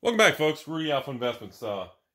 Welcome back, folks. Rudy, Alpha Investments.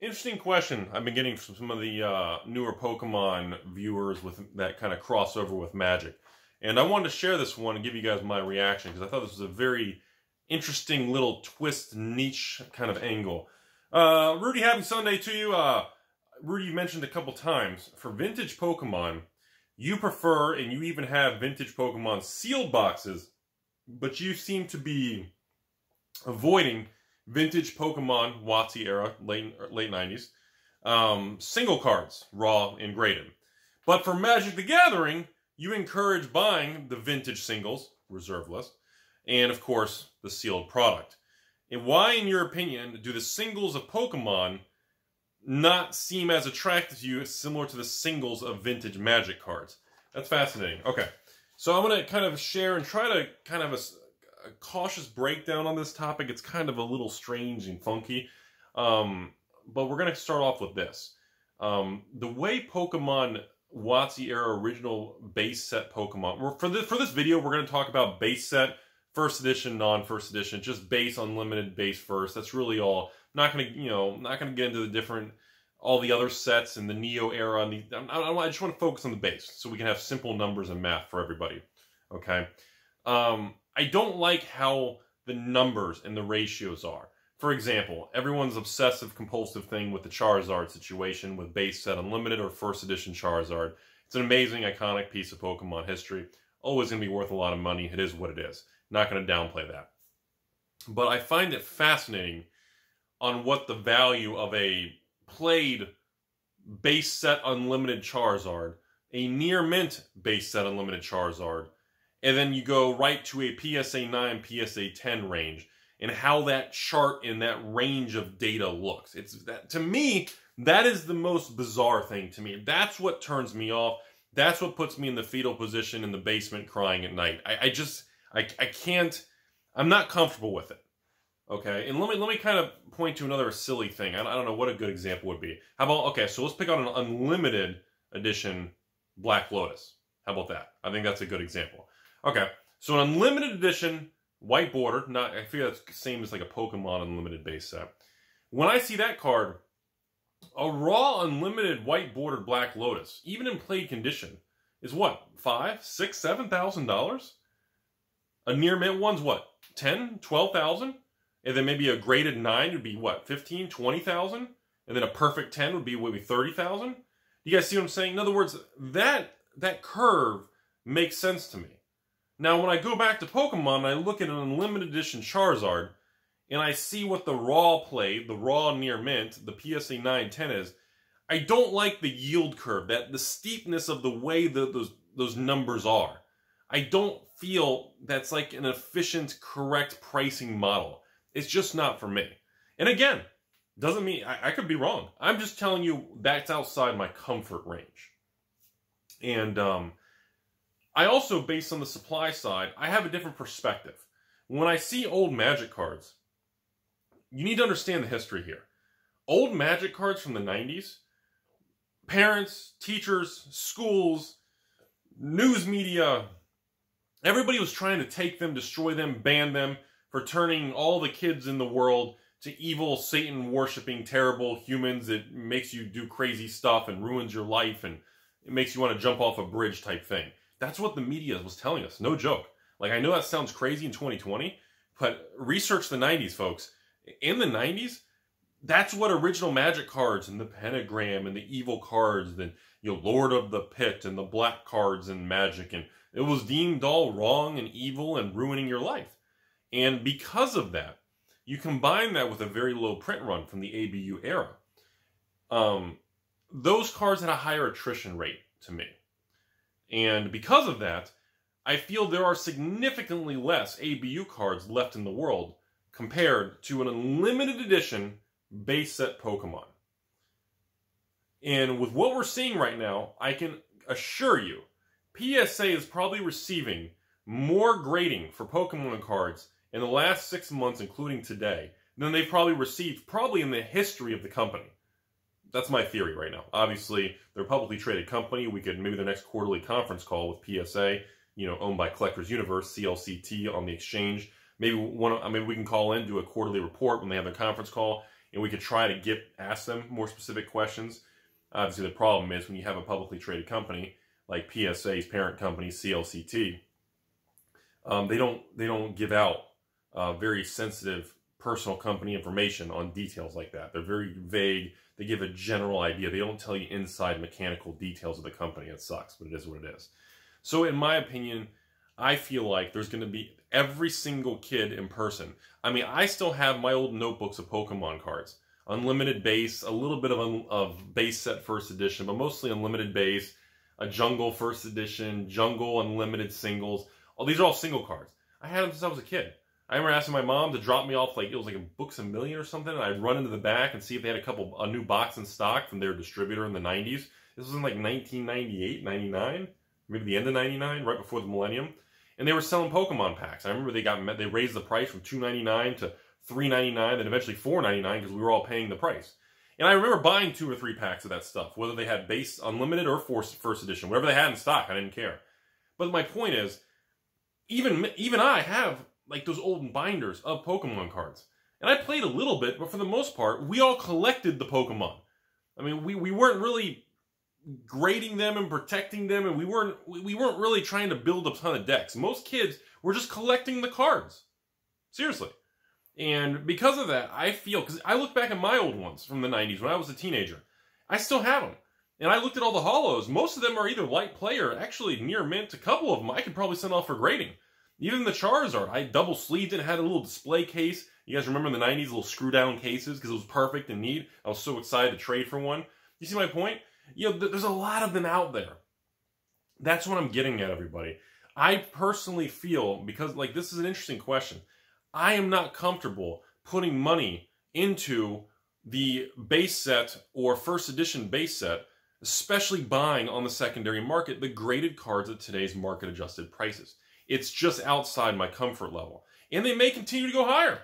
Interesting question I've been getting from some of the newer Pokemon viewers with that kind of crossover with Magic. And I wanted to share this one and give you guys my reaction because I thought this was a very interesting little twist, niche kind of angle. Rudy, happy Sunday to you. Rudy, you mentioned a couple times, for vintage Pokemon, you prefer, and you even have vintage Pokemon sealed boxes, but you seem to be avoiding vintage Pokemon WotC era, late 90s, single cards, raw and graded. But for Magic the Gathering, you encourage buying the vintage singles, reserve list, and of course, the sealed product. And why, in your opinion, do the singles of Pokemon not seem as attractive to you as similar to the singles of vintage Magic cards? That's fascinating. Okay, so I'm going to kind of share and try to kind of a cautious breakdown on this topic. It's kind of a little strange and funky, but we're going to start off with this. The way Pokemon WotC era original base set Pokemon, for this video, we're going to talk about base set, first edition, non-first edition, just base, unlimited, base first. That's really all. Not going to, not going to get into the different, all the other sets and the Neo era. And I just want to focus on the base so we can have simple numbers and math for everybody. Okay. I don't like how the numbers and the ratios are. For example, everyone's obsessive compulsive thing with the Charizard situation with base set unlimited or first edition Charizard. It's an amazing, iconic piece of Pokemon history. Always going to be worth a lot of money. It is what it is. Not going to downplay that. But I find it fascinating on what the value of a played base set unlimited Charizard, a near mint base set unlimited Charizard, and then you go right to a PSA 9, PSA 10 range, and how that chart in that range of data looks. To me, that is the most bizarre thing to me. That's what turns me off. That's what puts me in the fetal position in the basement crying at night. I can't, I'm not comfortable with it. Okay, and let me kind of point to another silly thing. I don't know what a good example would be. How about, okay, so let's pick on an unlimited edition Black Lotus. How about that? I think that's a good example. Okay, so an unlimited edition, white border, I figure that's the same as like a Pokemon unlimited base set. When I see that card, a raw unlimited white bordered Black Lotus, even in played condition, is what, $5,000, $6,000, $7,000? A near mint one's what, 10, 12,000? And then maybe a graded 9 would be what, 15, 20,000? And then a perfect 10 would be maybe 30,000? You guys see what I'm saying? In other words, that curve makes sense to me. Now, when I go back to Pokemon and I look at an unlimited edition Charizard, and I see what the raw play, the raw near mint, the PSA 9, 10 is, I don't like the yield curve, the steepness of the way those numbers are. I don't feel that's like an efficient, correct pricing model. It's just not for me. And again, doesn't mean, I could be wrong. I'm just telling you that's outside my comfort range. And, I also, based on the supply side, I have a different perspective. When I see old Magic cards, you need to understand the history here. Old Magic cards from the 90s, parents, teachers, schools, news media, everybody was trying to take them, destroy them, ban them for turning all the kids in the world to evil, Satan-worshipping, terrible humans that makes you do crazy stuff and ruins your life and it makes you want to jump off a bridge type thing. That's what the media was telling us. No joke. Like, I know that sounds crazy in 2020, but research the 90s, folks. In the 90s, that's what original Magic cards and the pentagram and the evil cards, then, Lord of the Pit and the black cards and Magic, and it was deemed all wrong and evil and ruining your life. And because of that, you combine that with a very low print run from the ABU era. Those cards had a higher attrition rate to me. And because of that, I feel there are significantly less ABU cards left in the world compared to an unlimited edition base set Pokemon. And with what we're seeing right now, I can assure you, PSA is probably receiving more grading for Pokemon cards in the last 6 months, including today, than they've probably received in the history of the company. That's my theory right now. Obviously, they're a publicly traded company. We could, maybe the next quarterly conference call with PSA, owned by Collectors Universe, CLCT on the exchange, maybe maybe we can call in, do a quarterly report when they have their conference call, and we could try to ask them more specific questions. Obviously, the problem is when you have a publicly traded company like PSA's parent company, CLCT, they don't give out very sensitive personal company information on details like that. They're very vague. They give a general idea. They don't tell you inside mechanical details of the company. It sucks, but it is what it is. So in my opinion, I feel like there's going to be every single kid in person. I mean, I still have my old notebooks of Pokemon cards. Unlimited base, a little bit of base set first edition, but mostly unlimited base, a jungle first edition, jungle unlimited singles. Oh, these are all single cards. I had them since I was a kid. I remember asking my mom to drop me off, like, it was like a Books A Million or something, and I'd run into the back and see if they had a new box in stock from their distributor in the 90s. This was in like 1998, 99, maybe the end of 99, right before the millennium. And they were selling Pokemon packs. I remember they raised the price from $2.99 to $3.99, then eventually $4.99 because we were all paying the price. And I remember buying 2 or 3 packs of that stuff, whether they had base unlimited or first edition, whatever they had in stock, I didn't care. But my point is, even I have like those old binders of Pokemon cards. And I played a little bit, but for the most part, we all collected the Pokemon. I mean, we weren't really grading them and protecting them, and we weren't really trying to build a ton of decks. Most kids were just collecting the cards. Seriously. And because of that, I feel, because I look back at my old ones from the 90s when I was a teenager. I still have them. And I looked at all the holos. Most of them are either light play or actually near mint. A couple of them I could probably send off for grading. Even the Charizard, I double sleeved it and had a little display case. You guys remember in the 90s, little screw down cases because it was perfect and neat. I was so excited to trade for one. You see my point? You know, there's a lot of them out there. That's what I'm getting at, everybody. I personally feel, because like this is an interesting question, I am not comfortable putting money into the base set or first edition base set, especially buying on the secondary market the graded cards at today's market adjusted prices. It's just outside my comfort level. And they may continue to go higher.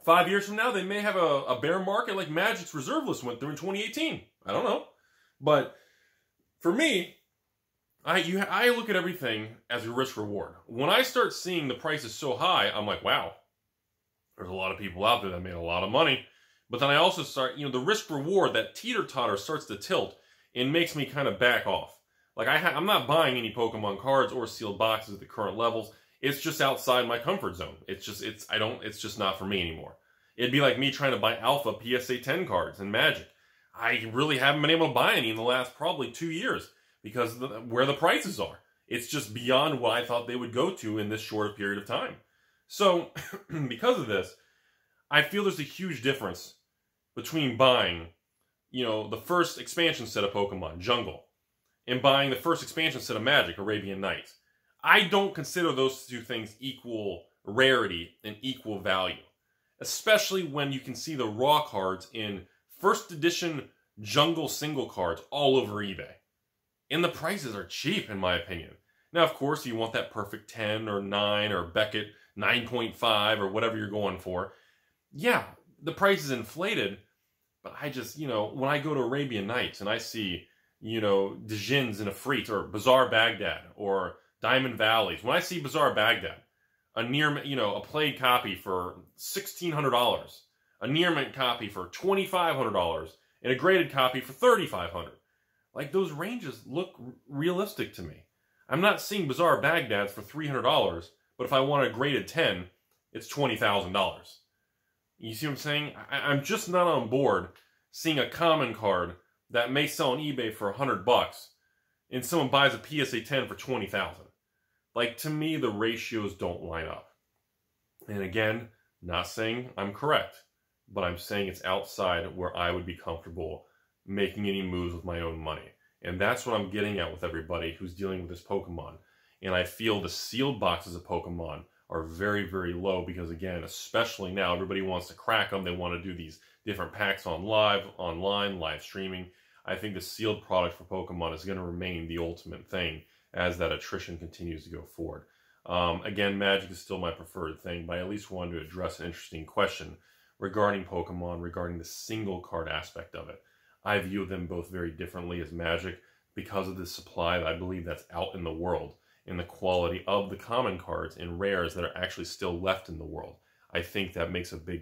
5 years from now, they may have a bear market like Magic's reserve list went through in 2018. I don't know. But for me, I look at everything as a risk reward. When I start seeing the prices so high, I'm like, wow, there's a lot of people out there that made a lot of money. But then I also start, the risk reward, that teeter-totter starts to tilt and makes me kind of back off. Like I'm not buying any Pokemon cards or sealed boxes at the current levels. It's just outside my comfort zone. It's just not for me anymore. It'd be like me trying to buy Alpha PSA 10 cards in Magic. I really haven't been able to buy any in the last probably 2 years because where the prices are. It's just beyond what I thought they would go to in this short period of time. So because of this, I feel there's a huge difference between buying, the first expansion set of Pokemon, Jungle, and buying the first expansion set of Magic, Arabian Nights. I don't consider those two things equal rarity and equal value. Especially when you can see the raw cards in first edition Jungle single cards all over eBay. And the prices are cheap, in my opinion. Now, of course, you want that perfect 10 or 9 or Beckett 9.5 or whatever you're going for. Yeah, the price is inflated, but I just, when I go to Arabian Nights and I see, Djinns in a Freet or Bazaar Baghdad or Diamond Valleys, when I see Bazaar Baghdad, a played copy for $1,600, a near mint copy for $2,500, and a graded copy for $3,500. Like, those ranges look realistic to me. I'm not seeing Bazaar Baghdad's for $300, but if I want a graded 10, it's $20,000. You see what I'm saying? I'm just not on board seeing a common card that may sell on eBay for $100 and someone buys a PSA 10 for $20,000. Like, to me, the ratios don't line up. And again, not saying I'm correct, but I'm saying it's outside where I would be comfortable making any moves with my own money. And that's what I'm getting at with everybody who's dealing with this Pokemon. And I feel the sealed boxes of Pokemon are very, very low because, again, especially now, everybody wants to crack them. They want to do these different packs online, live streaming. I think the sealed product for Pokemon is going to remain the ultimate thing as that attrition continues to go forward. Again, Magic is still my preferred thing, but I at least wanted to address an interesting question regarding Pokemon, regarding the single card aspect of it. I view them both very differently as Magic because of the supply that I believe that's out in the world. in the quality of the common cards and rares that are actually still left in the world. I think that makes a big